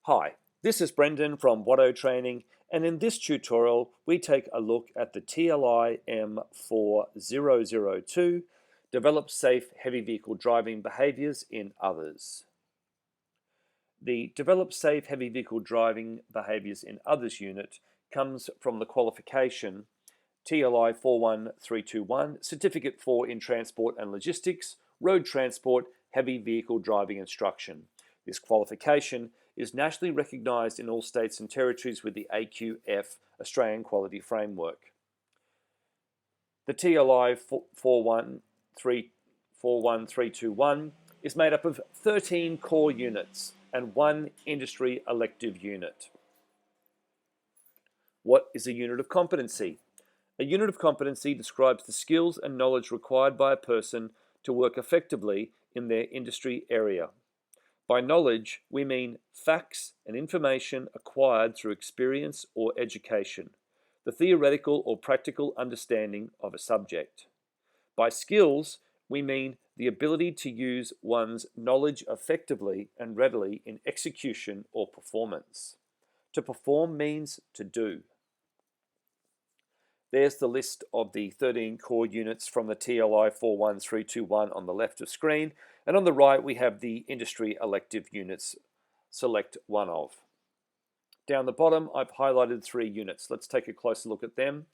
Hi, this is Brendan from Watto Training, and in this tutorial we take a look at the TLIM4002, Develop Safe Heavy Vehicle Driving Behaviours in Others. The Develop Safe Heavy Vehicle Driving Behaviours in Others unit comes from the qualification TLI41321, Certificate for in Transport and Logistics, Road Transport, Heavy Vehicle Driving Instruction. This qualification is nationally recognised in all states and territories with the AQF Australian Quality Framework. The TLI 41321 is made up of 13 core units and one industry elective unit. What is a unit of competency? A unit of competency describes the skills and knowledge required by a person to work effectively in their industry area. By knowledge, we mean facts and information acquired through experience or education, the theoretical or practical understanding of a subject. By skills, we mean the ability to use one's knowledge effectively and readily in execution or performance. To perform means to do. There's the list of the 13 core units from the TLI 41321 on the left of screen, and on the right we have the industry elective units. Select one of. Down the bottom I've highlighted 3 units. Let's take a closer look at them.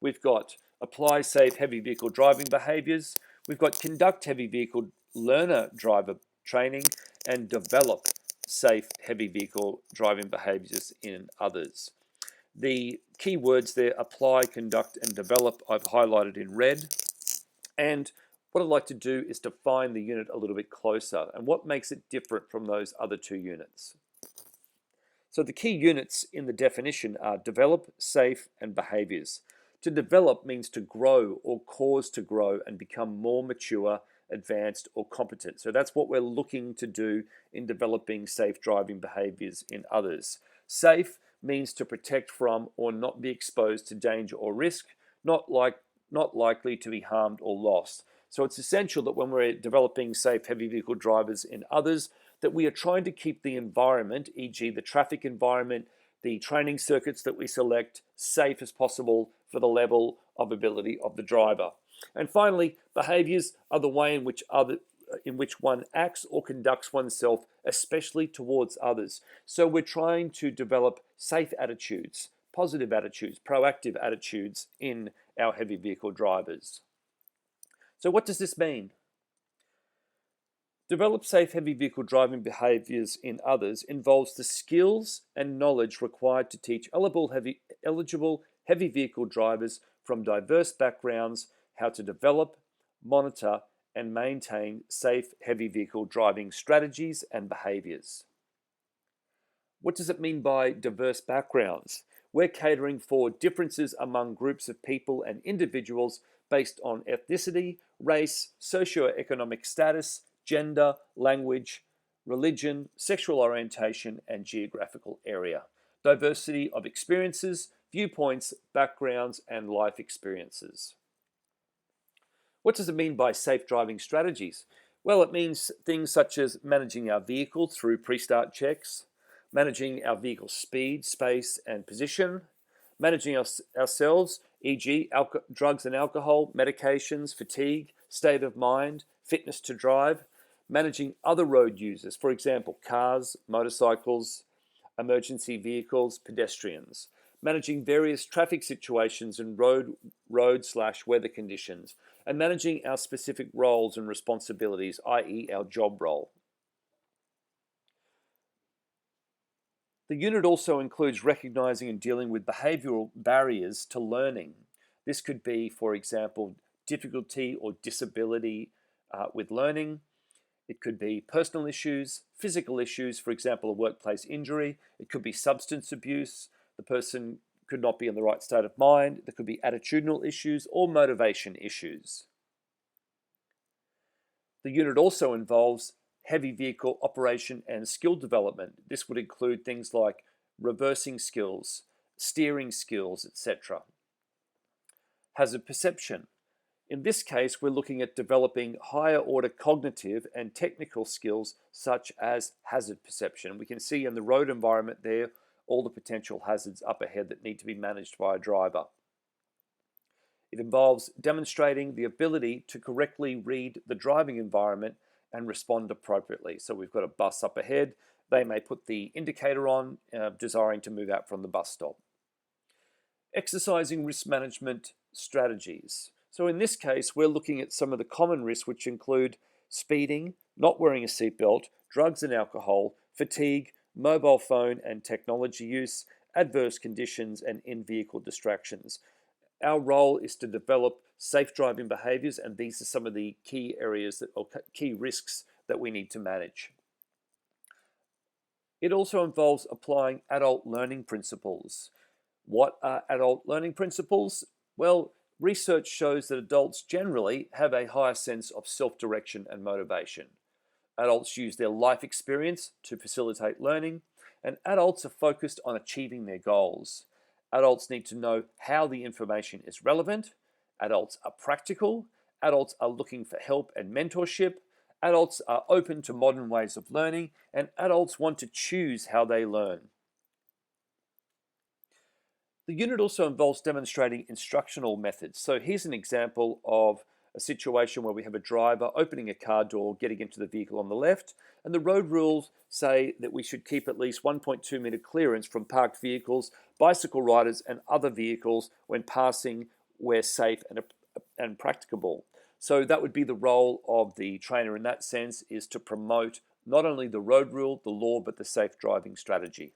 We've got Apply Safe Heavy Vehicle Driving Behaviours, we've got Conduct Heavy Vehicle Learner Driver Training, and Develop Safe Heavy Vehicle Driving Behaviours in Others. The key words there, apply, conduct, and develop, I've highlighted in red. And what I'd like to do is define the unit a little bit closer and what makes it different from those other 2 units. So the key units in the definition are develop, safe, and behaviours. To develop means to grow or cause to grow and become more mature, advanced, or competent. So that's what we're looking to do in developing safe driving behaviours in others. Safe means to protect from or not be exposed to danger or risk, not likely to be harmed or lost. So it's essential that when we're developing safe heavy vehicle drivers in others, that we are trying to keep the environment, e.g. the traffic environment, the training circuits that we select, safe as possible for the level of ability of the driver. And finally, behaviours are the way in which one acts or conducts oneself, especially towards others. So we're trying to develop safe attitudes, positive attitudes, proactive attitudes in our heavy vehicle drivers. So what does this mean? Develop safe heavy vehicle driving behaviours in others involves the skills and knowledge required to teach eligible heavy vehicle drivers from diverse backgrounds how to develop, monitor, and maintain safe heavy vehicle driving strategies and behaviours. What does it mean by diverse backgrounds? We're catering for differences among groups of people and individuals based on ethnicity, race, socioeconomic status, gender, language, religion, sexual orientation, and geographical area. Diversity of experiences, viewpoints, backgrounds, and life experiences. What does it mean by safe driving strategies? Well, it means things such as managing our vehicle through pre-start checks, managing our vehicle speed, space, and position, managing ourselves, e.g. drugs and alcohol, medications, fatigue, state of mind, fitness to drive, managing other road users, for example, cars, motorcycles, emergency vehicles, pedestrians, managing various traffic situations and road/weather conditions, and managing our specific roles and responsibilities, i.e. our job role. The unit also includes recognizing and dealing with behavioral barriers to learning. This could be, for example, difficulty or disability with learning. It could be personal issues, physical issues, for example, a workplace injury. It could be substance abuse. The person could not be in the right state of mind. There could be attitudinal issues or motivation issues. The unit also involves heavy vehicle operation and skill development. This would include things like reversing skills, steering skills, etc. Hazard perception. In this case, we're looking at developing higher order cognitive and technical skills such as hazard perception. We can see in the road environment there all the potential hazards up ahead that need to be managed by a driver. It involves demonstrating the ability to correctly read the driving environment and respond appropriately. So we've got a bus up ahead. They may put the indicator on, desiring to move out from the bus stop. Exercising risk management strategies. So in this case, we're looking at some of the common risks, which include speeding, not wearing a seatbelt, drugs and alcohol, fatigue, mobile phone and technology use, adverse conditions, and in-vehicle distractions. Our role is to develop safe driving behaviours, and these are some of the key areas or key risks that we need to manage. It also involves applying adult learning principles. What are adult learning principles? Well, research shows that adults generally have a higher sense of self-direction and motivation. Adults use their life experience to facilitate learning, and adults are focused on achieving their goals. Adults need to know how the information is relevant. Adults are practical. Adults are looking for help and mentorship. Adults are open to modern ways of learning, and adults want to choose how they learn. The unit also involves demonstrating instructional methods. So here's an example of a situation where we have a driver opening a car door, getting into the vehicle on the left, and the road rules say that we should keep at least 1.2 meter clearance from parked vehicles, bicycle riders, and other vehicles when passing where safe and practicable. So that would be the role of the trainer in that sense, is to promote not only the road rule, the law, but the safe driving strategy.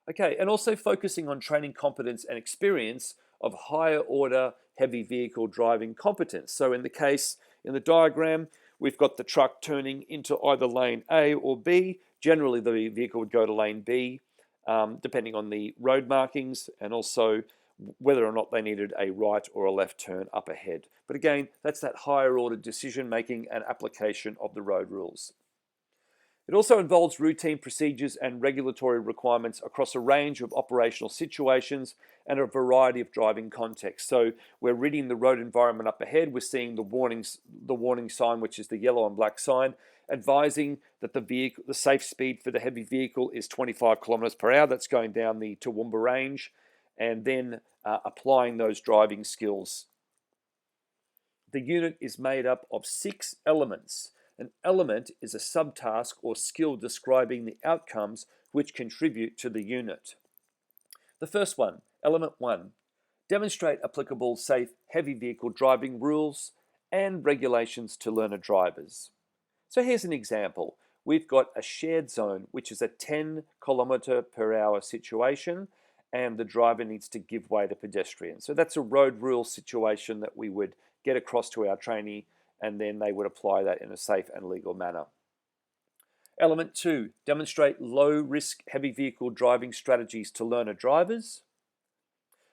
Okay, and also focusing on training competence and experience of higher order heavy vehicle driving competence. So in the diagram, we've got the truck turning into either lane A or B. Generally, the vehicle would go to lane B, depending on the road markings and also whether or not they needed a right or a left turn up ahead. But again, that's that higher order decision making and application of the road rules. It also involves routine procedures and regulatory requirements across a range of operational situations and a variety of driving contexts. So we're reading the road environment up ahead. We're seeing the warning sign, which is the yellow and black sign, advising that the safe speed for the heavy vehicle is 25 kilometers per hour. That's going down the Toowoomba range, and then applying those driving skills. The unit is made up of 6 elements. An element is a subtask or skill describing the outcomes which contribute to the unit. The first one, element 1, demonstrate applicable safe heavy vehicle driving rules and regulations to learner drivers. So here's an example. We've got a shared zone, which is a 10 kilometer per hour situation, and the driver needs to give way to pedestrians. So that's a road rule situation that we would get across to our trainee, and then they would apply that in a safe and legal manner. Element 2, demonstrate low-risk heavy vehicle driving strategies to learner drivers.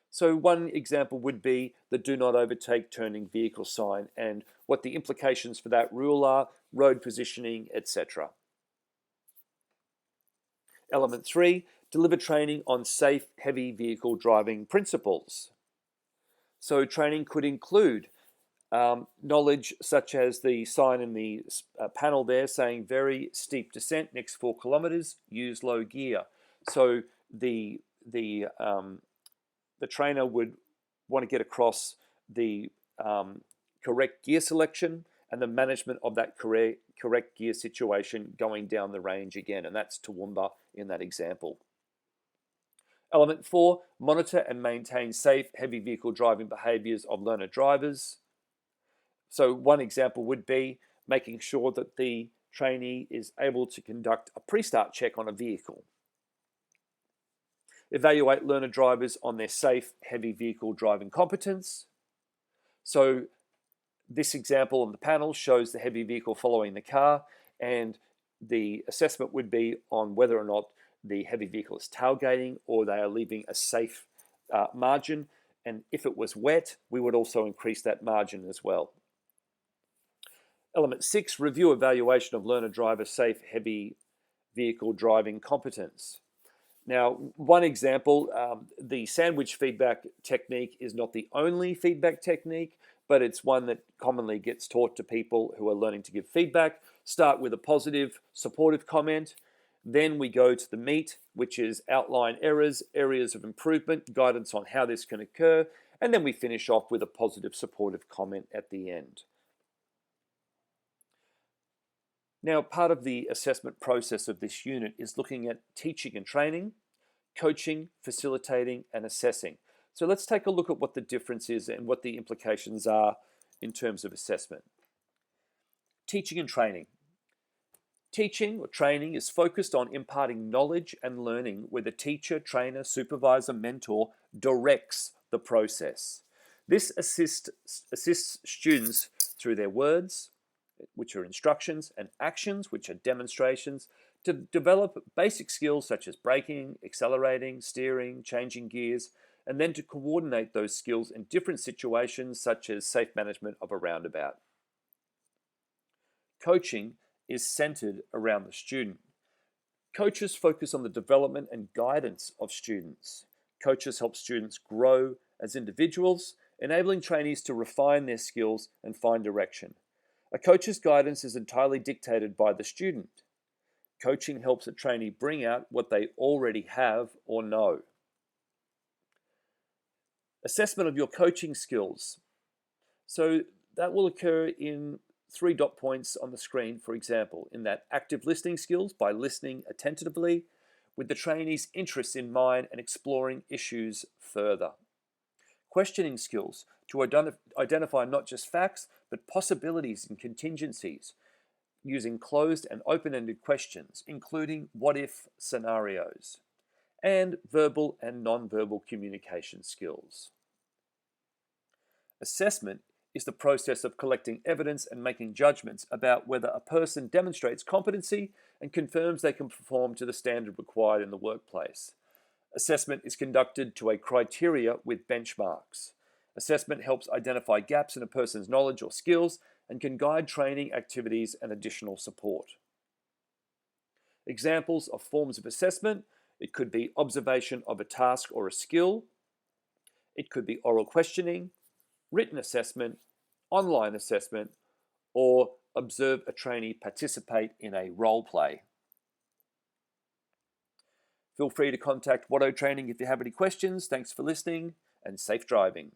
So one example would be the do not overtake turning vehicle sign and what the implications for that rule are, road positioning, etc. Element 3, deliver training on safe heavy vehicle driving principles. So training could include knowledge such as the sign in the panel there saying very steep descent, next 4 kilometers, use low gear. So the trainer would want to get across the correct gear selection and the management of that correct gear situation going down the range again, and that's Toowoomba in that example. Element 4, monitor and maintain safe heavy vehicle driving behaviours of learner drivers. So one example would be making sure that the trainee is able to conduct a pre-start check on a vehicle. Evaluate learner drivers on their safe heavy vehicle driving competence. So this example on the panel shows the heavy vehicle following the car, and the assessment would be on whether or not the heavy vehicle is tailgating or they are leaving a safe margin. And if it was wet, we would also increase that margin as well. Element 6, review evaluation of learner driver safe heavy vehicle driving competence. Now, one example, the sandwich feedback technique is not the only feedback technique, but it's one that commonly gets taught to people who are learning to give feedback. Start with a positive, supportive comment. Then we go to the meat, which is outline errors, areas of improvement, guidance on how this can occur, and then we finish off with a positive, supportive comment at the end. Now, part of the assessment process of this unit is looking at teaching and training, coaching, facilitating, and assessing. So let's take a look at what the difference is and what the implications are in terms of assessment. Teaching and training. Teaching or training is focused on imparting knowledge and learning where the teacher, trainer, supervisor, mentor directs the process. This assists students through their words, which are instructions, and actions, which are demonstrations, to develop basic skills such as braking, accelerating, steering, changing gears, and then to coordinate those skills in different situations such as safe management of a roundabout. Coaching is centered around the student. Coaches focus on the development and guidance of students. Coaches help students grow as individuals, enabling trainees to refine their skills and find direction. A coach's guidance is entirely dictated by the student. Coaching helps a trainee bring out what they already have or know. Assessment of your coaching skills. So that will occur in 3 dot points on the screen, for example, in that active listening skills by listening attentively with the trainee's interests in mind and exploring issues further. Questioning skills to identify not just facts, but possibilities and contingencies using closed and open-ended questions, including what-if scenarios, and verbal and non-verbal communication skills. Assessment is the process of collecting evidence and making judgments about whether a person demonstrates competency and confirms they can perform to the standard required in the workplace. Assessment is conducted to a criteria with benchmarks. Assessment helps identify gaps in a person's knowledge or skills and can guide training activities and additional support. Examples of forms of assessment: it could be observation of a task or a skill. It could be oral questioning, written assessment, online assessment, or observe a trainee participate in a role play. Feel free to contact Watto Training if you have any questions. Thanks for listening and safe driving.